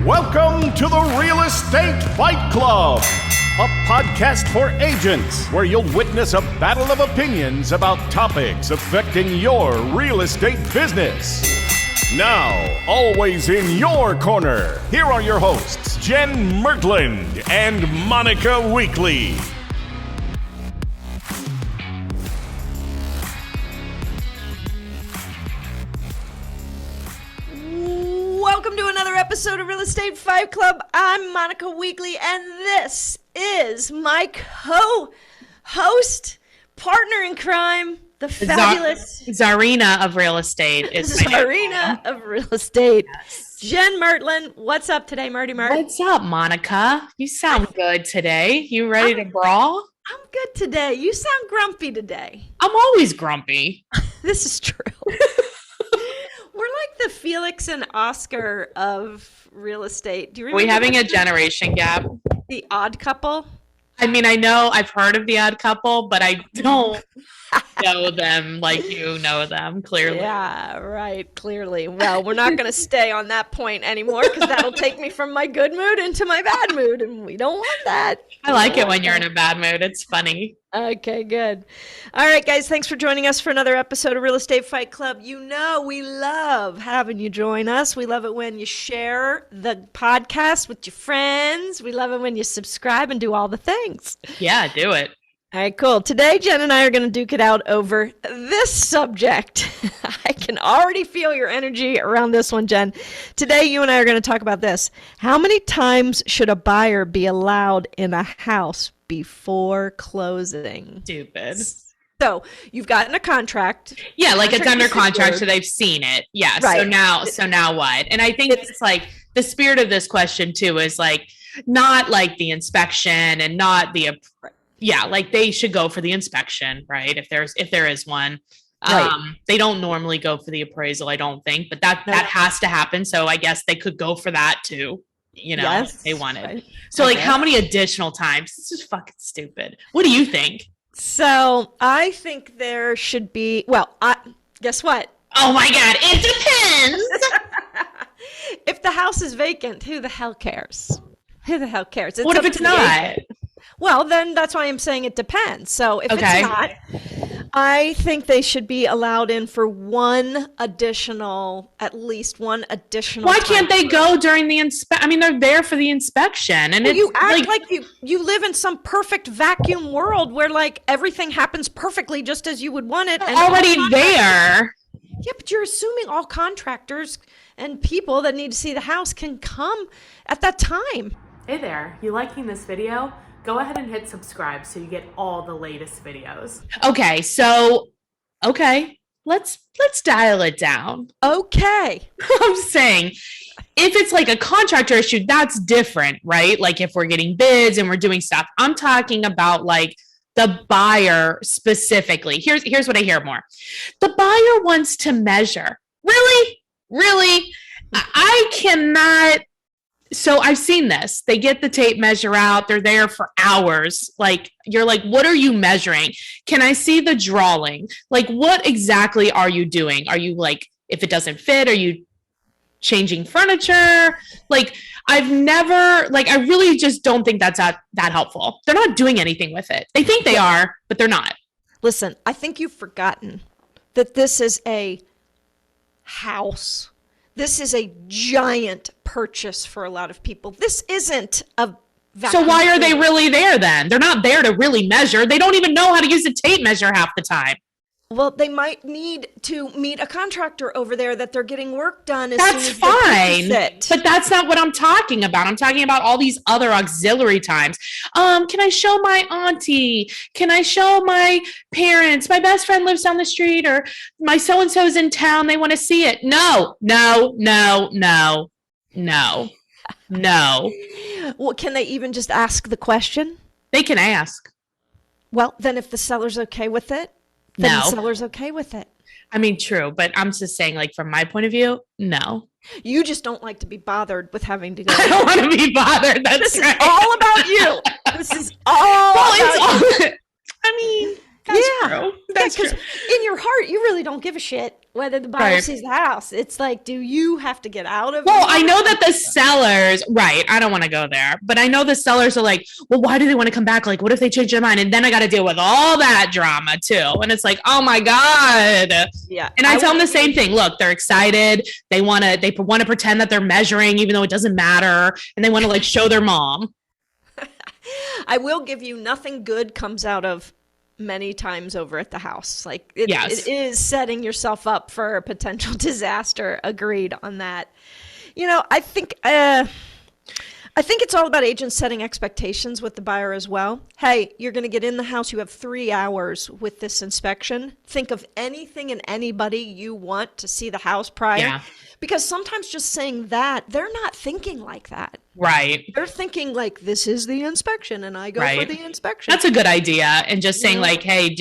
Welcome to the Real Estate Fight Club, a podcast for agents where you'll witness a battle of opinions about topics affecting your real estate business. Now, always in your corner, here are your hosts, Jen Mertland and Monica Weekly. Welcome to another episode of Real Estate Fight Club. I'm Monica Weekly, and this is my co-host, partner in crime, the fabulous Czarina of Real Estate. Czarina of Real Estate. Yes. Jen Mertland. What's up today, Mert? What's up, Monica? You sound good today. You ready to brawl? I'm good today. You sound grumpy today. I'm always grumpy. This is true. We're like the Felix and Oscar of real estate. Do you remember? Are we having a generation gap? The Odd Couple? I mean, I know I've heard of the Odd Couple, but I don't know them like you know them, clearly. Yeah, right, clearly. Well, we're not going to stay on that point anymore because that'll take me from my good mood into my bad mood, and we don't want that. I like it when you're in a bad mood. It's funny. Okay, good. All right, guys, thanks for joining us for another episode of Real Estate Fight Club. You know we love having you join us. We love it when you share the podcast with your friends. We love it when you subscribe and do all the things. Yeah, do it. All right, cool. Today, Jen and I are going to duke it out over this subject. I can already feel your energy around this one, Jen. Today, you and I are going to talk about this. How many times should a buyer be allowed in a house before closing? Stupid. So you've gotten a contract. Yeah, like it's under contract, so they've seen it. Yeah. Right. So now what? And I think it's like the spirit of this question too is like not like the inspection and not the yeah, like they should go for the inspection, right? If there is one. Right. They don't normally go for the appraisal, I don't think, but that has to happen. So I guess they could go for that too. You know, yes, if they wanted. Right. So like how many additional times? This is fucking stupid. What do you think? So I think there should be, guess what? Oh my God, it depends. If the house is vacant, who the hell cares? Who the hell cares? What if it's not? Well, then that's why I'm saying it depends. So if it's not, I think they should be allowed in for at least one additional. Why can't they go during the inspection? I mean, they're there for the inspection, and you act like you live in some perfect vacuum world where like everything happens perfectly just as you would want it. And already there. Yeah, but you're assuming all contractors and people that need to see the house can come at that time. Hey there, you liking this video? Go ahead and hit subscribe so you get all the latest videos. Okay, let's dial it down. Okay. I'm saying if it's like a contractor issue, that's different, right? Like if we're getting bids and we're doing stuff. I'm talking about like the buyer specifically. Here's what I hear more. The buyer wants to measure. Really? I cannot. So I've seen this. They get the tape measure out. They're there for hours. Like, you're like, what are you measuring? Can I see the drawing? Like, what exactly are you doing? Are you like, if it doesn't fit, are you changing furniture? Like, I really just don't think that's that helpful. They're not doing anything with it. They think they are, but they're not. Listen, I think you've forgotten that this is a house. This is a giant purchase for a lot of people. This isn't a vacuum. So why are they really there then? They're not there to really measure. They don't even know how to use a tape measure half the time. Well, they might need to meet a contractor over there that they're getting work done as that's soon as fine, but that's not what I'm talking about. I'm talking about all these other auxiliary times. Can I show my auntie? Can I show my parents? My best friend lives down the street, or my so-and-so's in town. They want to see it. No. Well, can they even just ask the question? They can ask. Well, then if the seller's okay with it, then the seller's okay with it. I mean, true, but I'm just saying, like, from my point of view, no. You just don't like to be bothered with having to go. I don't want to be bothered. That's this right. Is all about you. This is all about you. I mean, that's true. That's true. In your heart, you really don't give a shit whether the buyer Right. sees the house. It's like, do you have to get out of Well, it? I know that the sellers, right, I don't want to go there, but I know the sellers are like, well, why do they want to come back? Like, what if they change their mind? And then I got to deal with all that drama too. And it's like, oh my God. Yeah. And I tell them the same thing. Look, they're excited. They want to pretend that they're measuring, even though it doesn't matter. And they want to like show their mom. I will give you, nothing good comes out of many times over at the house. Like it is setting yourself up for a potential disaster. Agreed on that. I think it's all about agents setting expectations with the buyer as well. Hey, you're going to get in the house. You have 3 hours with this inspection. Think of anything and anybody you want to see the house prior. Yeah. Because sometimes just saying that, they're not thinking like that. Right. They're thinking like, this is the inspection and I go for the inspection. That's a good idea. And just saying like, hey,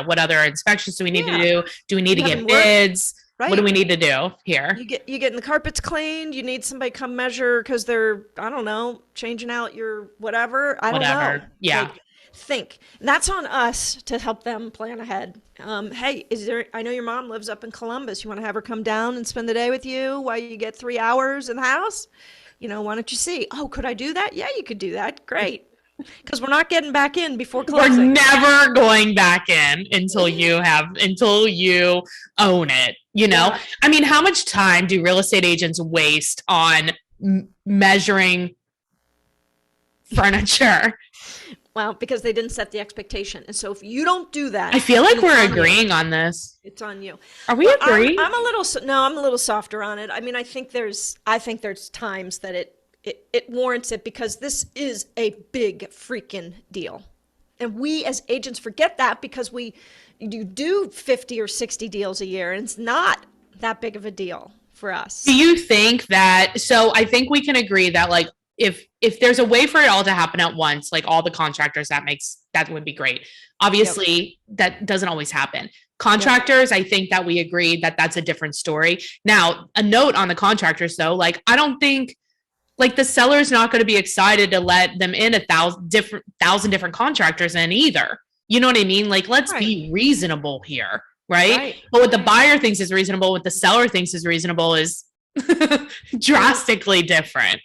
what other inspections do we need to do? Do we need to get bids? Right. What do we need to do here? You getting the carpets cleaned. You need somebody come measure because they're, I don't know, changing out your whatever. I don't know. Yeah. Like, think. And that's on us to help them plan ahead. Hey, I know your mom lives up in Columbus. You want to have her come down and spend the day with you while you get 3 hours in the house? Why don't you see? Oh, could I do that? Yeah, you could do that. Great. Because we're not getting back in before closing. We're never going back in until you own it. Yeah. I mean, how much time do real estate agents waste on measuring furniture? Well, because they didn't set the expexptation. And so if you don't do that, I feel like we're agreeing on this. It's on you. Are we agreeing? I'm a little softer on it. I mean, I think there's times that it warrants it because this is a big freaking deal. And we as agents forget that because you do 50 or 60 deals a year and it's not that big of a deal for us. Do you think that, so I think we can agree that like, if there's a way for it all to happen at once, like all the contractors, that would be great. Obviously, that doesn't always happen. Contractors, I think that we agreed that that's a different story. Now, a note on the contractors though, like I don't think like the seller's not going to be excited to let them in 1,000 different contractors in either. You know what I mean? Like, let's be reasonable here, right? But what the buyer thinks is reasonable, what the seller thinks is reasonable is drastically different.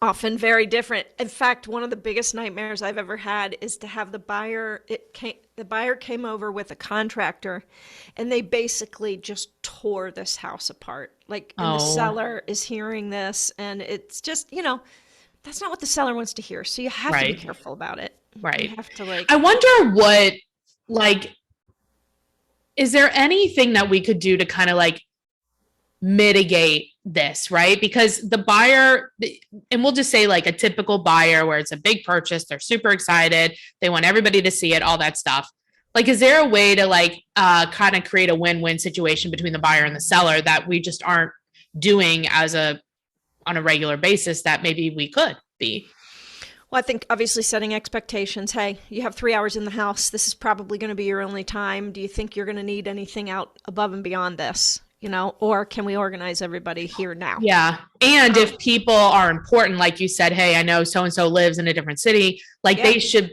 Often very different. In fact, one of the biggest nightmares I've ever had is to have the buyer came over with a contractor and they basically just tore this house apart. Like, and the seller is hearing this and it's just, that's not what the seller wants to hear. So you have to be careful about it. Right. You have to I wonder what, like, is there anything that we could do to kind of like mitigate this, right? Because the buyer, and we'll just say like a typical buyer where it's a big purchase, they're super excited, they want everybody to see it, all that stuff. Like, is there a way to like kind of create a win-win situation between the buyer and the seller that we just aren't doing on a regular basis that maybe we could be? Well, I think obviously setting expectations. Hey, you have 3 hours in the house. This is probably going to be your only time. Do you think you're going to need anything out above and beyond this? Or can we organize everybody here now? Yeah. And if people are important, like you said, hey, I know so-and-so lives in a different city, like they should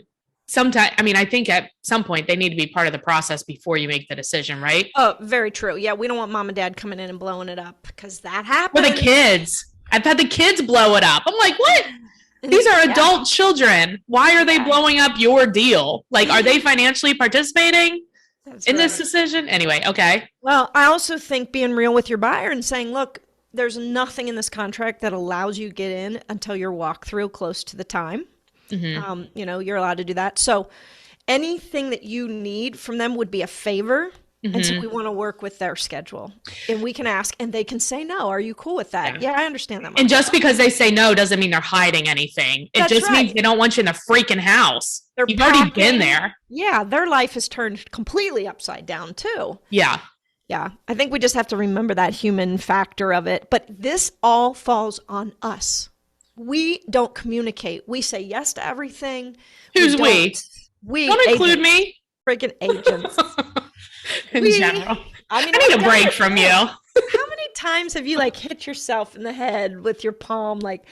I think at some point they need to be part of the process before you make the decision, right? Oh, very true. Yeah. We don't want mom and dad coming in and blowing it up because that happens. Or the kids. I've had the kids blow it up. I'm like, what? These are adult children. Why are they blowing up your deal? Like, are they financially participating in this decision? Anyway, okay. Well, I also think being real with your buyer and saying, look, there's nothing in this contract that allows you to get in until your walkthrough close to the time. Mm-hmm. You're allowed to do that. So anything that you need from them would be a favor. Mm-hmm. And so we want to work with their schedule and we can ask and they can say, no, are you cool with that? Yeah, I understand that. And just because they say no doesn't mean they're hiding anything. It just means they don't want you in the freaking house. You've already been there. Yeah. Their life has turned completely upside down too. Yeah. Yeah. I think we just have to remember that human factor of it. But this all falls on us. We don't communicate. We say yes to everything. Who's we? We don't include me. Freaking agents. In general. I need a break from you. How many times have you like hit yourself in the head with your palm like,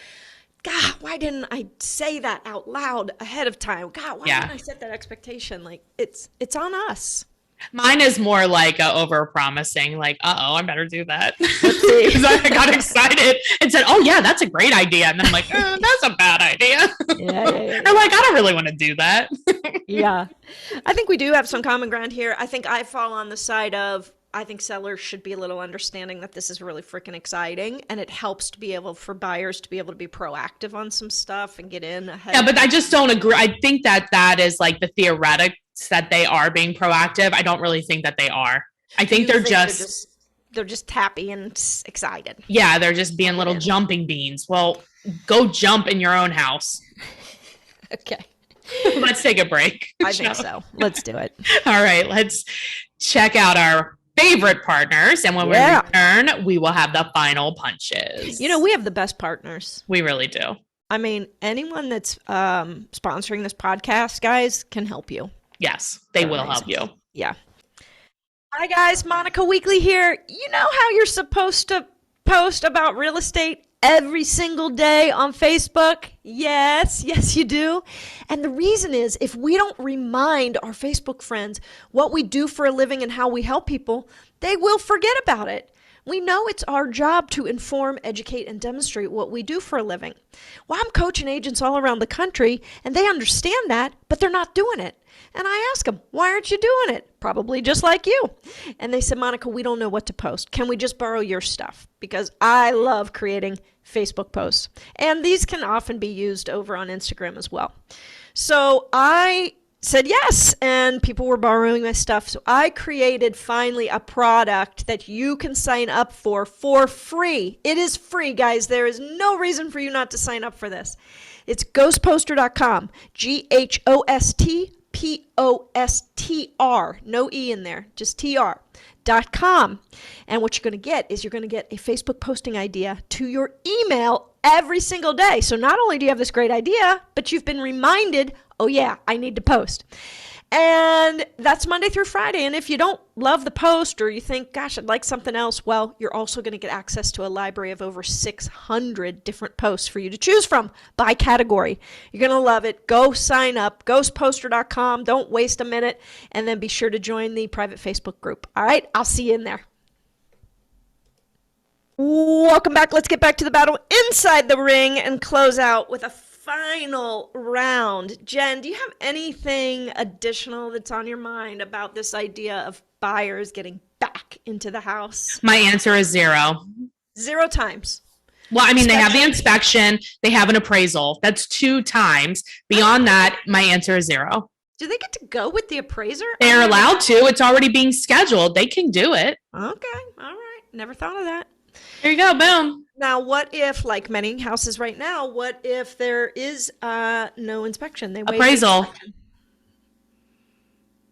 God, why didn't I say that out loud ahead of time? God, why didn't I set that expectation? Like it's on us. Mine is more like over promising, like, I better do that. Let's see. Because I got excited and said, oh yeah, that's a great idea. And then I'm like, that's a bad idea. Yeah. Or like, I don't really want to do that. Yeah. I think we do have some common ground here. I think I fall on the side of, I think sellers should be a little understanding that this is really freaking exciting, and it helps to be able for buyers to be able to be proactive on some stuff and get in ahead. Yeah, but I just don't agree. I think that is like the theoretics that they are being proactive. I don't really think that they are. I think they're just happy and excited. Yeah, they're just being little jumping beans. Well, go jump in your own house. Okay. Let's take a break. I think so. Let's do it. All right, let's check out our favorite partners, and when we return, we will have the final punches. You know, we have the best partners. We really do. I mean, anyone that's sponsoring this podcast, guys, can help you. Yes, they will help you. Yeah. Hi, guys. Monica Weekly here. You know how you're supposed to post about real estate every single day on Facebook? Yes, you do. And the reason is, if we don't remind our Facebook friends what we do for a living and how we help people, they will forget about it. We know it's our job to inform, educate, and demonstrate what we do for a living. Well, I'm coaching agents all around the country, and they understand that, but they're not doing it. And I ask them, why aren't you doing it? Probably just like you. And they said, Monica, we don't know what to post. Can we just borrow your stuff? Because I love creating Facebook posts. And these can often be used over on Instagram as well. So I said yes, and people were borrowing my stuff. So I created finally a product that you can sign up for free. It is free, guys. There is no reason for you not to sign up for this. It's ghostposter.com, GHOSTPOSTR, no E in there, just TR.com. And what you're going to get is you're going to get a Facebook posting idea to your email every single day. So not only do you have this great idea, but you've been reminded, oh yeah, I need to post. And that's Monday through Friday. And if you don't love the post or you think, gosh, I'd like something else, well, you're also going to get access to a library of over 600 different posts for you to choose from by category. You're going to love it. Go sign up, ghostposter.com. Don't waste a minute. And then be sure to join the private Facebook group. All right, I'll see you in there. Welcome back. Let's get back to the battle inside the ring and close out with a final round. Jen, do you have anything additional that's on your mind about this idea of buyers getting back into the house? My answer is 0. 0 times. Well, I mean, they have the inspection, they have an appraisal. That's 2 times. Beyond that, my answer is 0. Do they get to go with the appraiser? They're allowed to. It's already being scheduled. They can do it. Okay. All right. Never thought of that. There you go. Boom. Now, what if, like many houses right now, what if there is no inspection? They waive appraisal. Inspection.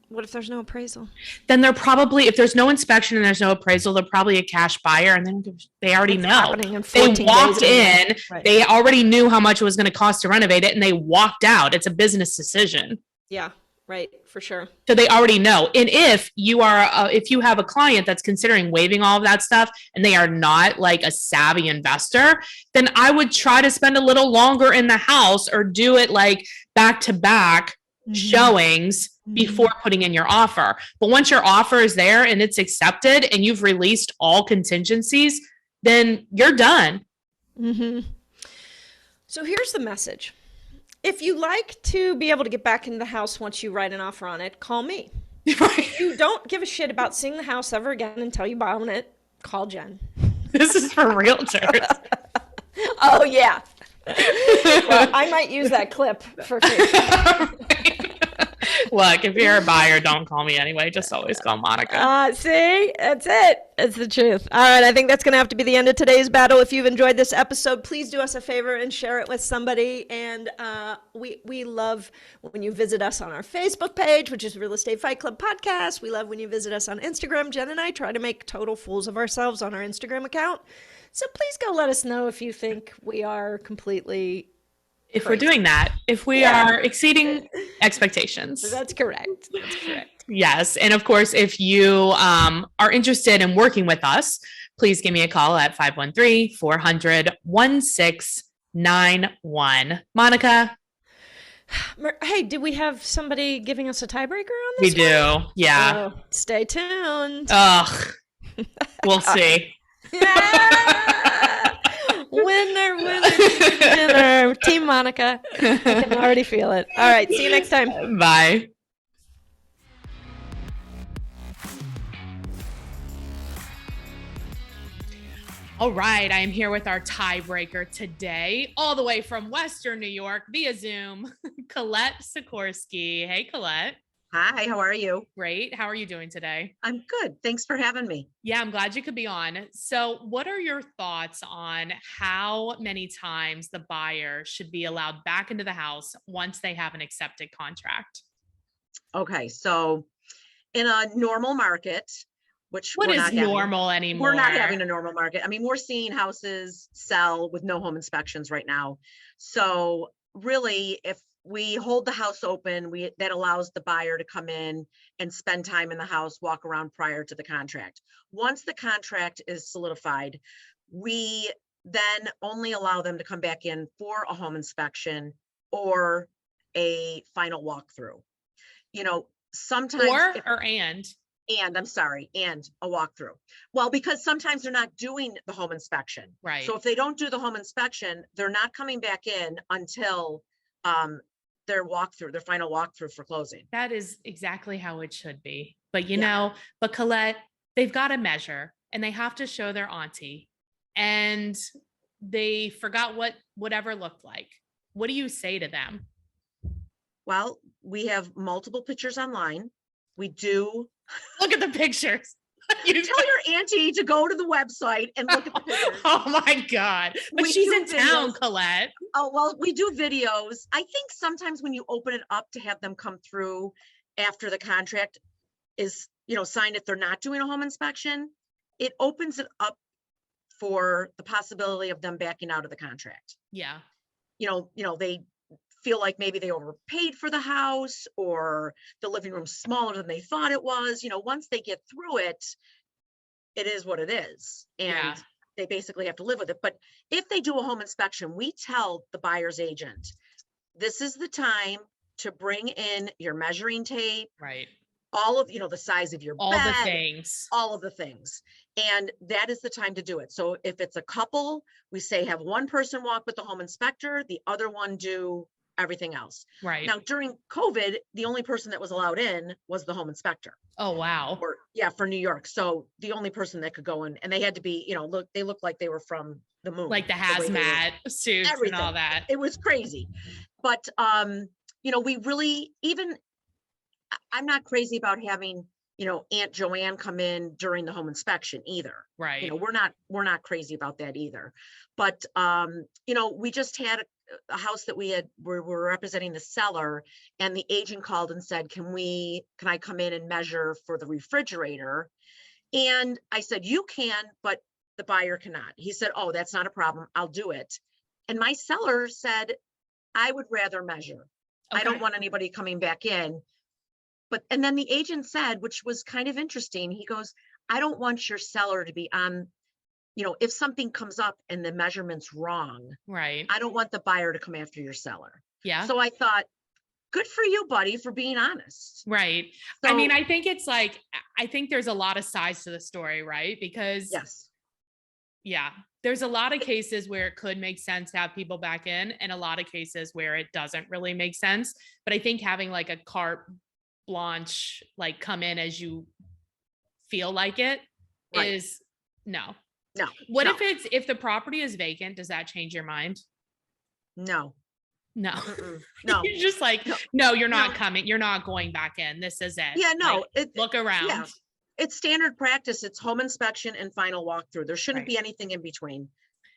What if there's no appraisal? Then they're probably, if there's no inspection and there's no appraisal, they're probably a cash buyer, and then they already know. They walked in, right. They already knew how much it was going to cost to renovate it, and they walked out. It's a business decision. Yeah. Right, for sure. So they already know. And if you are, if you have a client that's considering waiving all of that stuff and they are not like a savvy investor, then I would try to spend a little longer in the house or do it like back to back showings before putting in your offer. But once your offer is there and it's accepted and you've released all contingencies, then you're done. So here's the message. If you like to be able to get back in the house once you write an offer on it, call me. If you don't give a shit about seeing the house ever again until you buy on it, call Jen. This is for realtors. Oh, yeah. Well, I might use that clip for Facebook. Look, if you're a buyer, don't call me anyway. Just always call Monica. See? That's it. It's the truth. All right. I think that's going to have to be the end of today's battle. If you've enjoyed this episode, please do us a favor and share it with somebody. And we love when you visit us on our Facebook page, which is Real Estate Fight Club Podcast. We love when you visit us on Instagram. Jen and I try to make total fools of ourselves on our Instagram account. So please go let us know if you think we are completely if we're doing that, if we are exceeding expectations. That's correct. That's correct. Yes. And of course, if you are interested in working with us, please give me a call at 513-400-1691. Monica? Hey, did we have somebody giving us a tiebreaker on We this do. one? Yeah. Oh, stay tuned. Ugh. We'll see. Winner. Team Monica. I can already feel it. All right. See you next time. Bye. All right, I am here with our tiebreaker today, all the way from Western New York via Zoom, Colette Sikorski. Hey, Colette. Hi, how are you? Great. How are you doing today? I'm good. Thanks for having me. Yeah, I'm glad you could be on. So, what are your thoughts on how many times the buyer should be allowed back into the house once they have an accepted contract? Okay, so in a normal market, which What we're is not having, normal anymore? we're not having a normal market. I mean, we're seeing houses sell with no home inspections right now. So really, if we hold the house open, that allows the buyer to come in and spend time in the house, walk around prior to the contract. Once the contract is solidified, we then only allow them to come back in for a home inspection or a final walkthrough. You know, sometimes and a walkthrough. Well, because sometimes they're not doing the home inspection. Right. So if they don't do the home inspection, they're not coming back in until their final walkthrough for closing. That is exactly how it should be. But but Colette, they've got to measure and they have to show their auntie, and they forgot what whatever looked like. What do you say to them? Well, we have multiple pictures online. We do. Look at the pictures. You tell your auntie to go to the website and look at the pictures. Oh my God. But she's in town, Colette. Oh, well, we do videos. I think sometimes when you open it up to have them come through after the contract is, signed, if they're not doing a home inspection, it opens it up for the possibility of them backing out of the contract. Yeah. They feel like maybe they overpaid for the house, or the living room's smaller than they thought it was. Once they get through it, it is what it is. And they basically have to live with it. But if they do a home inspection, we tell the buyer's agent, this is the time to bring in your measuring tape. Right. All of, the size of your all bed, the things. All of the things. And that is the time to do it. So if it's a couple, we say have one person walk with the home inspector, the other one do everything else. Right. Now, during COVID, the only person that was allowed in was the home inspector. Oh, wow. For New York. So the only person that could go in, and they had to be, they looked like they were from the moon. Like the hazmat suits and all that. It was crazy. But, we really, I'm not crazy about having, Aunt Joanne come in during the home inspection either. Right. We're not crazy about that either. But, we just had a house that we were representing the seller, and the agent called and said, can I come in and measure for the refrigerator? And I said, you can, but the buyer cannot. He said, oh, that's not a problem. I'll do it. And my seller said, I would rather measure. Okay. I don't want anybody coming back in. And then the agent said, which was kind of interesting, he goes, I don't want your seller to be on, if something comes up and the measurement's wrong, right? I don't want the buyer to come after your seller. Yeah. So I thought, good for you, buddy, for being honest. Right. So, I mean, I think there's a lot of sides to the story, right? Because there's a lot of cases where it could make sense to have people back in, and a lot of cases where it doesn't really make sense. But I think having like a carte blanche, like come in as you feel like it, is no. What if the property is vacant? Does that change your mind? No. No. No. You're just like, no, you're not coming. You're not going back in. This is it. Yeah, no. Look around. Yeah. It's standard practice. It's home inspection and final walkthrough. There shouldn't be anything in between.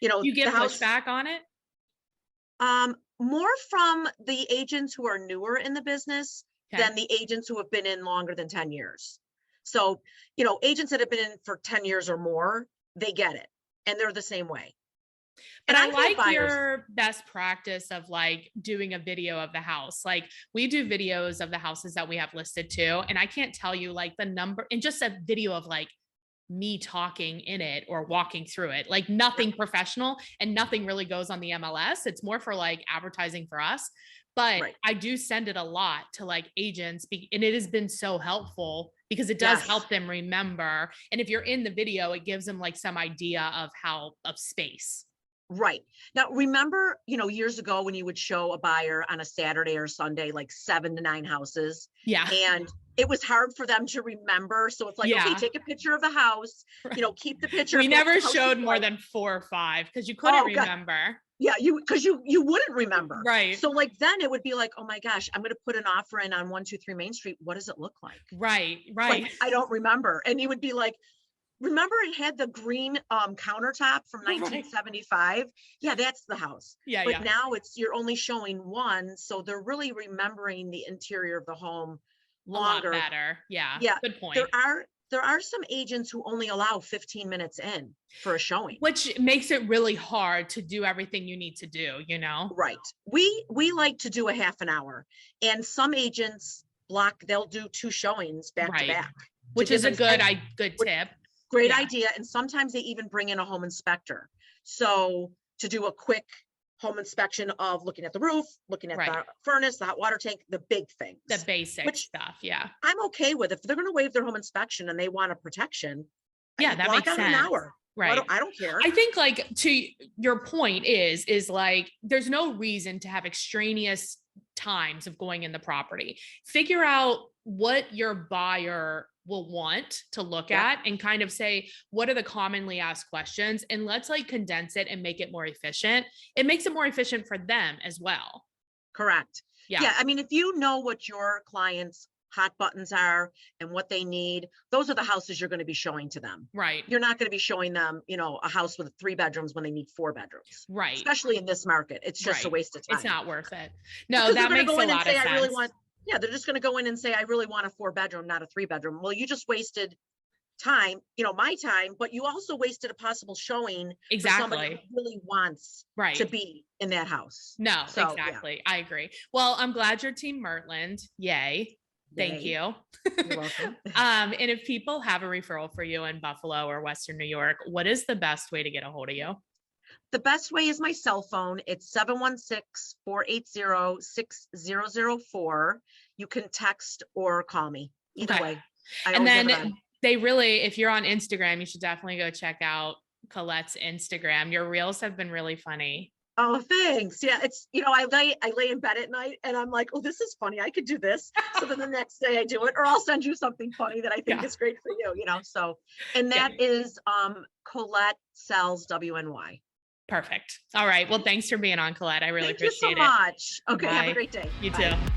You get pushback on it? More from the agents who are newer in the business than the agents who have been in longer than 10 years. So, agents that have been in for 10 years or more, they get it. And they're the same way. But I like your best practice of like doing a video of the house. Like we do videos of the houses that we have listed too. And I can't tell you like the number, and just a video of like me talking in it or walking through it, like nothing professional, and nothing really goes on the MLS. It's more for like advertising for us. but Right. I do send it a lot to like agents and it has been so helpful because it does Yes. help them remember. And if you're in the video, it gives them like some idea of space. Right. Now, remember, years ago when you would show a buyer on a Saturday or Sunday, like 7 to 9 houses, Yeah. and it was hard for them to remember. So it's like, Yeah. okay, take a picture of the house, keep the picture. We of what never the house showed is more like. than 4 or 5 because you couldn't Oh, God. remember. Yeah, because you wouldn't remember. Right. So like then it would be like, oh my gosh, I'm going to put an offer in on 123 Main Street. What does it look like? Right. Like, I don't remember. And you would be like, remember it had the green countertop from 1975? Yeah, that's the house. Yeah. But now you're only showing one. So they're really remembering the interior of the home longer. A lot better. Yeah. Yeah. Good point. There are some agents who only allow 15 minutes in for a showing. Which makes it really hard to do everything you need to do, Right. We like to do a half an hour, and some agents they'll do 2 showings back to back. Which is a good tip. Great Yeah. idea. And sometimes they even bring in a home inspector. So to do a quick home inspection of looking at the roof, looking at the furnace, the hot water tank, the big things. The basic stuff. Yeah. I'm okay with. If they're going to waive their home inspection and they want a protection, Yeah, that block makes out sense. an hour. Right. I don't care. I think like to your point is like, there's no reason to have extraneous times of going in the property. Figure out what your buyer will want to look at and kind of say, what are the commonly asked questions? And let's like condense it and make it more efficient. It makes it more efficient for them as well. Correct. Yeah. Yeah. I mean, if you know what your clients' hot buttons are and what they need, those are the houses you're going to be showing to them. Right. You're not going to be showing them, a house with 3 bedrooms when they need 4 bedrooms. Right. Especially in this market. It's just a waste of time. It's not worth it. No, Because that they're makes gonna go a in and lot say, of sense. they're just going to go in and say, I really want a 4 bedroom, not a 3 bedroom. Well, you just wasted time, my time, but you also wasted a possible showing for somebody Exactly. who really wants Right. to be in that house. No, So, exactly. I agree. Well, I'm glad you're Team Mertland. Yay. Thank Yay. you. You're welcome. And if people have a referral for you in Buffalo or Western New York, what is the best way to get a hold of you? The best way is my cell phone. It's 716-480-6004. You can text or call me. Either Okay. way. And then they really, if you're on Instagram, you should definitely go check out Colette's Instagram. Your reels have been really funny. Oh, thanks. Yeah, it's, I lay in bed at night and I'm like, oh, this is funny. I could do this. So then the next day I do it, or I'll send you something funny that I think is great for you, So, and that is Colette Sells WNY. Perfect. All right. Well, thanks for being on, Colette. I really Thank you so appreciate it. much. Okay. Have Bye. a great day. You Bye. too.